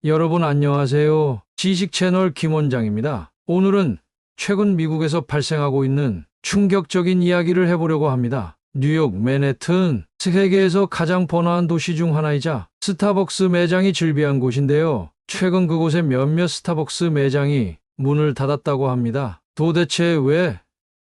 여러분 안녕하세요. 지식 채널 김원장입니다. 오늘은 최근 미국에서 발생하고 있는 충격적인 이야기를 해보려고 합니다. 뉴욕 맨해튼, 세계에서 가장 번화한 도시 중 하나이자 스타벅스 매장이 즐비한 곳인데요. 최근 그곳의 몇몇 스타벅스 매장이 문을 닫았다고 합니다. 도대체 왜?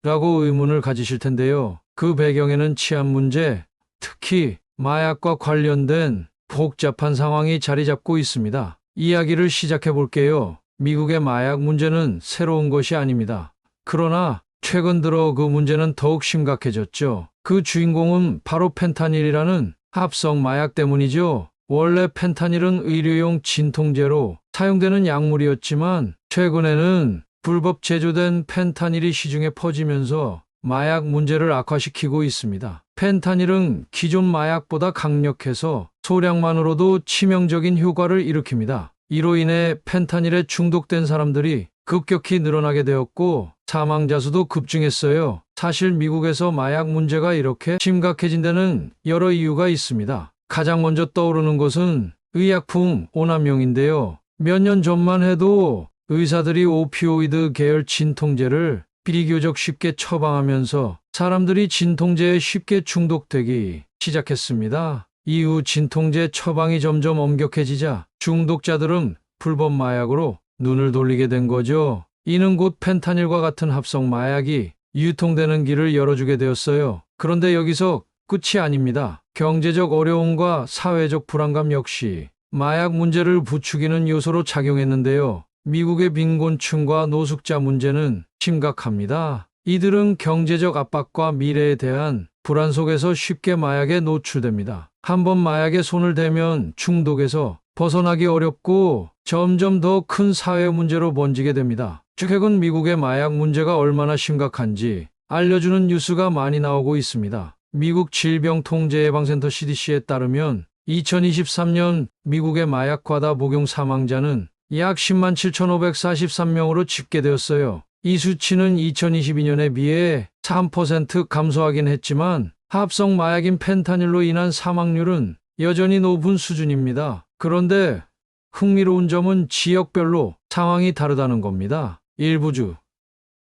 라고 의문을 가지실 텐데요. 그 배경에는 치안 문제, 특히 마약과 관련된 복잡한 상황이 자리 잡고 있습니다. 이야기를 시작해 볼게요. 미국의 마약 문제는 새로운 것이 아닙니다. 그러나 최근 들어 그 문제는 더욱 심각해졌죠. 그 주인공은 바로 펜타닐이라는 합성 마약 때문이죠. 원래 펜타닐은 의료용 진통제로 사용되는 약물이었지만 최근에는 불법 제조된 펜타닐이 시중에 퍼지면서 마약 문제를 악화시키고 있습니다. 펜타닐은 기존 마약보다 강력해서 소량만으로도 치명적인 효과를 일으킵니다. 이로 인해 펜타닐에 중독된 사람들이 급격히 늘어나게 되었고 사망자 수도 급증했어요. 사실 미국에서 마약 문제가 이렇게 심각해진 데는 여러 이유가 있습니다. 가장 먼저 떠오르는 것은 의약품 오남용인데요. 몇 년 전만 해도 의사들이 오피오이드 계열 진통제를 비교적 쉽게 처방하면서 사람들이 진통제에 쉽게 중독되기 시작했습니다. 이후 진통제 처방이 점점 엄격해지자 중독자들은 불법 마약으로 눈을 돌리게 된 거죠. 이는 곧 펜타닐과 같은 합성 마약이 유통되는 길을 열어주게 되었어요. 그런데 여기서 끝이 아닙니다. 경제적 어려움과 사회적 불안감 역시 마약 문제를 부추기는 요소로 작용했는데요. 미국의 빈곤층과 노숙자 문제는 심각합니다. 이들은 경제적 압박과 미래에 대한 불안 속에서 쉽게 마약에 노출됩니다. 한번 마약에 손을 대면 중독에서 벗어나기 어렵고 점점 더 큰 사회 문제로 번지게 됩니다. 최근 미국의 마약 문제가 얼마나 심각한지 알려주는 뉴스가 많이 나오고 있습니다. 미국 질병통제예방센터 CDC에 따르면 2023년 미국의 마약 과다 복용 사망자는 약 10만 7,543명으로 집계되었어요. 이 수치는 2022년에 비해 3% 감소하긴 했지만 합성 마약인 펜타닐로 인한 사망률은 여전히 높은 수준입니다. 그런데 흥미로운 점은 지역별로 상황이 다르다는 겁니다. 일부 주,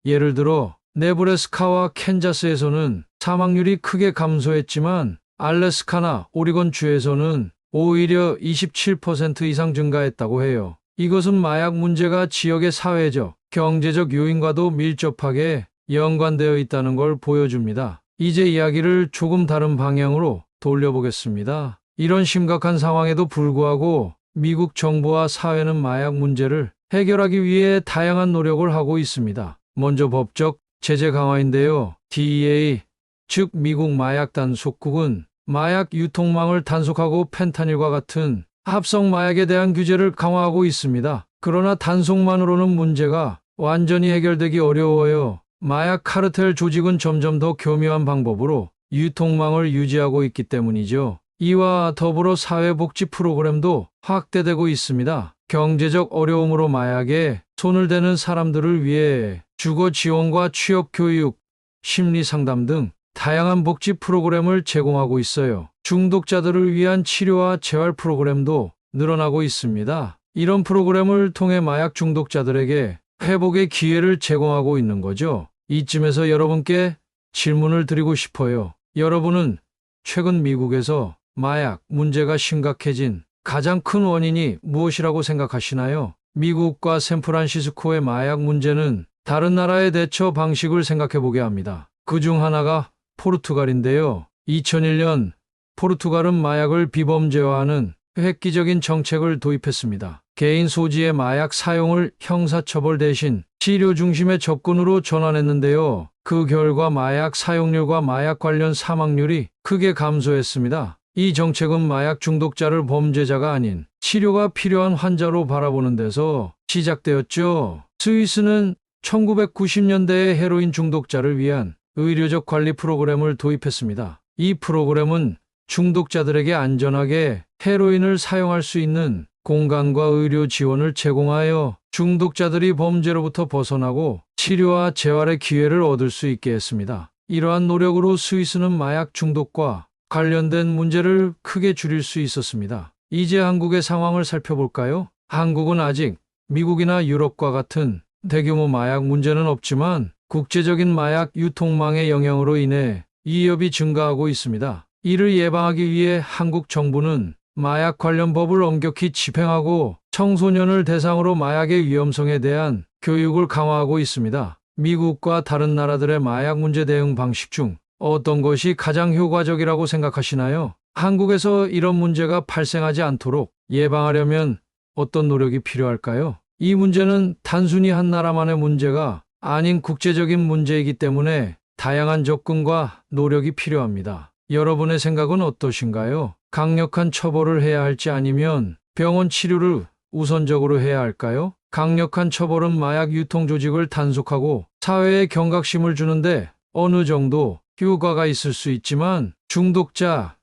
예를 들어 네브래스카와 캔자스에서는 사망률이 크게 감소했지만 알래스카나 오리건 주에서는 오히려 27% 이상 증가했다고 해요. 이것은 마약 문제가 지역의 사회적, 경제적 요인과도 밀접하게 연관되어 있다는 걸 보여줍니다. 이제 이야기를 조금 다른 방향으로 돌려보겠습니다. 이런 심각한 상황에도 불구하고 미국 정부와 사회는 마약 문제를 해결하기 위해 다양한 노력을 하고 있습니다. 먼저 법적 제재 강화인데요. DEA, 즉 미국 마약 단속국은 마약 유통망을 단속하고 펜타닐과 같은 합성 마약에 대한 규제를 강화하고 있습니다. 그러나 단속만으로는 문제가 완전히 해결되기 어려워요. 마약 카르텔 조직은 점점 더 교묘한 방법으로 유통망을 유지하고 있기 때문이죠. 이와 더불어 사회복지 프로그램도 확대되고 있습니다. 경제적 어려움으로 마약에 손을 대는 사람들을 위해 주거 지원과 취업 교육, 심리 상담 등 다양한 복지 프로그램을 제공하고 있어요. 중독자들을 위한 치료와 재활 프로그램도 늘어나고 있습니다. 이런 프로그램을 통해 마약 중독자들에게 회복의 기회를 제공하고 있는 거죠. 이쯤에서 여러분께 질문을 드리고 싶어요. 여러분은 최근 미국에서 마약 문제가 심각해진 가장 큰 원인이 무엇이라고 생각하시나요? 미국과 샌프란시스코의 마약 문제는 다른 나라의 대처 방식을 생각해 보게 합니다. 그중 하나가 포르투갈인데요. 2001년 포르투갈은 마약을 비범죄화하는 획기적인 정책을 도입했습니다. 개인 소지의 마약 사용을 형사처벌 대신 치료 중심의 접근으로 전환했는데요. 그 결과 마약 사용률과 마약 관련 사망률이 크게 감소했습니다. 이 정책은 마약 중독자를 범죄자가 아닌 치료가 필요한 환자로 바라보는 데서 시작되었죠. 스위스는 1990년대에 헤로인 중독자를 위한 의료적 관리 프로그램을 도입했습니다. 이 프로그램은 중독자들에게 안전하게 헤로인을 사용할 수 있는 공간과 의료 지원을 제공하여 중독자들이 범죄로부터 벗어나고 치료와 재활의 기회를 얻을 수 있게 했습니다. 이러한 노력으로 스위스는 마약 중독과 관련된 문제를 크게 줄일 수 있었습니다. 이제 한국의 상황을 살펴볼까요? 한국은 아직 미국이나 유럽과 같은 대규모 마약 문제는 없지만 국제적인 마약 유통망의 영향으로 인해 위협이 증가하고 있습니다. 이를 예방하기 위해 한국 정부는 마약 관련 법을 엄격히 집행하고 청소년을 대상으로 마약의 위험성에 대한 교육을 강화하고 있습니다. 미국과 다른 나라들의 마약 문제 대응 방식 중 어떤 것이 가장 효과적이라고 생각하시나요? 한국에서 이런 문제가 발생하지 않도록 예방하려면 어떤 노력이 필요할까요? 이 문제는 단순히 한 나라만의 문제가 아닌 국제적인 문제이기 때문에 다양한 접근과 노력이 필요합니다. 여러분의 생각은 어떠신가요? 강력한 처벌을 해야 할지 아니면 병원 치료를 우선적으로 해야 할까요? 강력한 처벌은 마약 유통 조직을 단속하고 사회에 경각심을 주는데 어느 정도 효과가 있을 수 있지만 중독자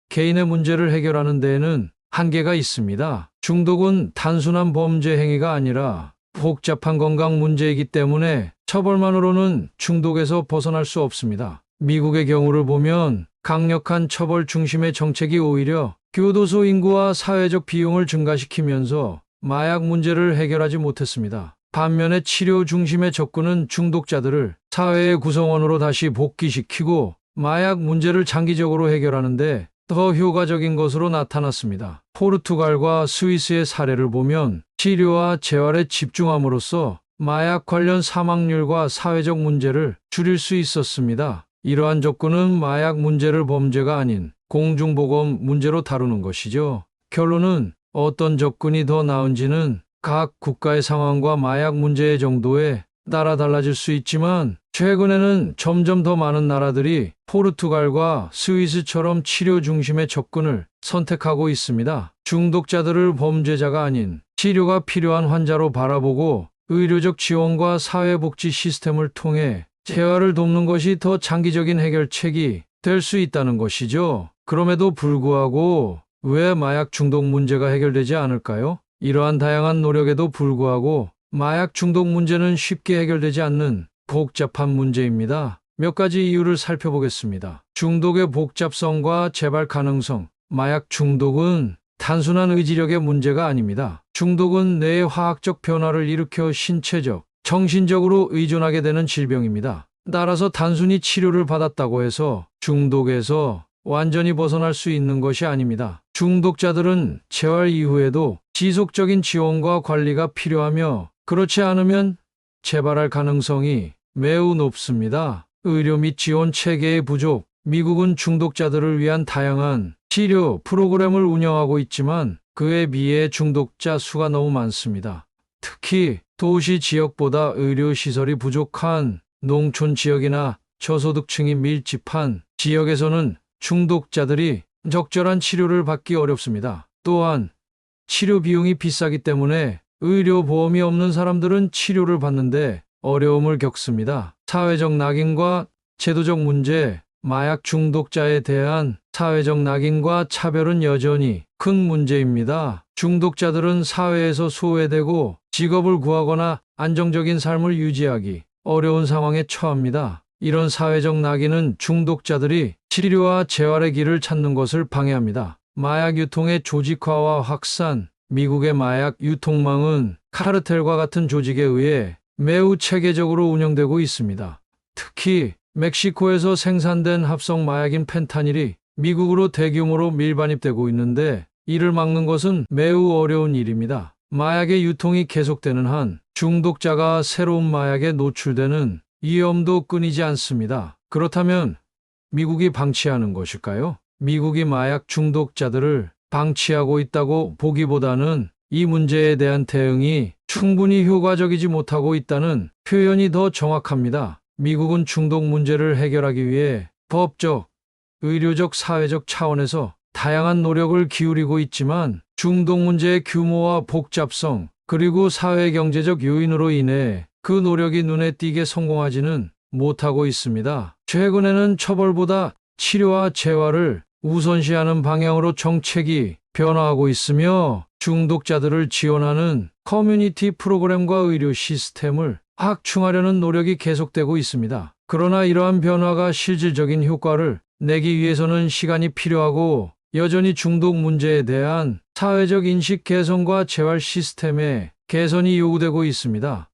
개인의 문제를 해결하는 데에는 한계가 있습니다. 중독은 단순한 범죄 행위가 아니라 복잡한 건강 문제이기 때문에 처벌만으로는 중독에서 벗어날 수 없습니다. 미국의 경우를 보면 강력한 처벌 중심의 정책이 오히려 교도소 인구와 사회적 비용을 증가시키면서 마약 문제를 해결하지 못했습니다. 반면에 치료 중심의 접근은 중독자들을 사회의 구성원으로 다시 복귀시키고 마약 문제를 장기적으로 해결하는데 더 효과적인 것으로 나타났습니다. 포르투갈과 스위스의 사례를 보면 치료와 재활에 집중함으로써 마약 관련 사망률과 사회적 문제를 줄일 수 있었습니다. 이러한 접근은 마약 문제를 범죄가 아닌 공중보건 문제로 다루는 것이죠. 결론은 어떤 접근이 더 나은지는 각 국가의 상황과 마약 문제의 정도에 따라 달라질 수 있지만 최근에는 점점 더 많은 나라들이 포르투갈과 스위스처럼 치료 중심의 접근을 선택하고 있습니다. 중독자들을 범죄자가 아닌 치료가 필요한 환자로 바라보고 의료적 지원과 사회복지 시스템을 통해 재활을 돕는 것이 더 장기적인 해결책이 될 수 있다는 것이죠. 그럼에도 불구하고 왜 마약 중독 문제가 해결되지 않을까요? 이러한 다양한 노력에도 불구하고 마약 중독 문제는 쉽게 해결되지 않는 복잡한 문제입니다. 몇 가지 이유를 살펴보겠습니다. 중독의 복잡성과 재발 가능성. 마약 중독은 단순한 의지력의 문제가 아닙니다. 중독은 뇌의 화학적 변화를 일으켜 신체적, 정신적으로 의존하게 되는 질병입니다. 따라서 단순히 치료를 받았다고 해서 중독에서 완전히 벗어날 수 있는 것이 아닙니다. 중독자들은 재활 이후에도 지속적인 지원과 관리가 필요하며 그렇지 않으면 재발할 가능성이 매우 높습니다. 의료 및 지원 체계의 부족. 미국은 중독자들을 위한 다양한 치료 프로그램을 운영하고 있지만 그에 비해 중독자 수가 너무 많습니다. 특히 도시 지역보다 의료 시설이 부족한 농촌 지역이나 저소득층이 밀집한 지역에서는 중독자들이 적절한 치료를 받기 어렵습니다. 또한 치료 비용이 비싸기 때문에 의료보험이 없는 사람들은 치료를 받는데 어려움을 겪습니다. 사회적 낙인과 제도적 문제. 마약 중독자에 대한 사회적 낙인과 차별은 여전히 큰 문제입니다. 중독자들은 사회에서 소외되고 직업을 구하거나 안정적인 삶을 유지하기 어려운 상황에 처합니다. 이런 사회적 낙인은 중독자들이 치료와 재활의 길을 찾는 것을 방해합니다. 마약 유통의 조직화와 확산. 미국의 마약 유통망은 카르텔과 같은 조직에 의해 매우 체계적으로 운영되고 있습니다. 특히 멕시코에서 생산된 합성 마약인 펜타닐이 미국으로 대규모로 밀반입되고 있는데 이를 막는 것은 매우 어려운 일입니다. 마약의 유통이 계속되는 한 중독자가 새로운 마약에 노출되는 위험도 끊이지 않습니다. 그렇다면 미국이 방치하는 것일까요? 미국이 마약 중독자들을 방치하고 있다고 보기보다는 이 문제에 대한 대응이 충분히 효과적이지 못하고 있다는 표현이 더 정확합니다. 미국은 중독 문제를 해결하기 위해 법적, 의료적, 사회적 차원에서 다양한 노력을 기울이고 있지만 중독 문제의 규모와 복잡성, 그리고 사회-경제적 요인으로 인해 그 노력이 눈에 띄게 성공하지는 못하고 있습니다. 최근에는 처벌보다 치료와 재활을 우선시하는 방향으로 정책이 변화하고 있으며 중독자들을 지원하는 커뮤니티 프로그램과 의료 시스템을 확충하려는 노력이 계속되고 있습니다. 그러나 이러한 변화가 실질적인 효과를 내기 위해서는 시간이 필요하고 여전히 중독 문제에 대한 사회적 인식 개선과 재활 시스템의 개선이 요구되고 있습니다.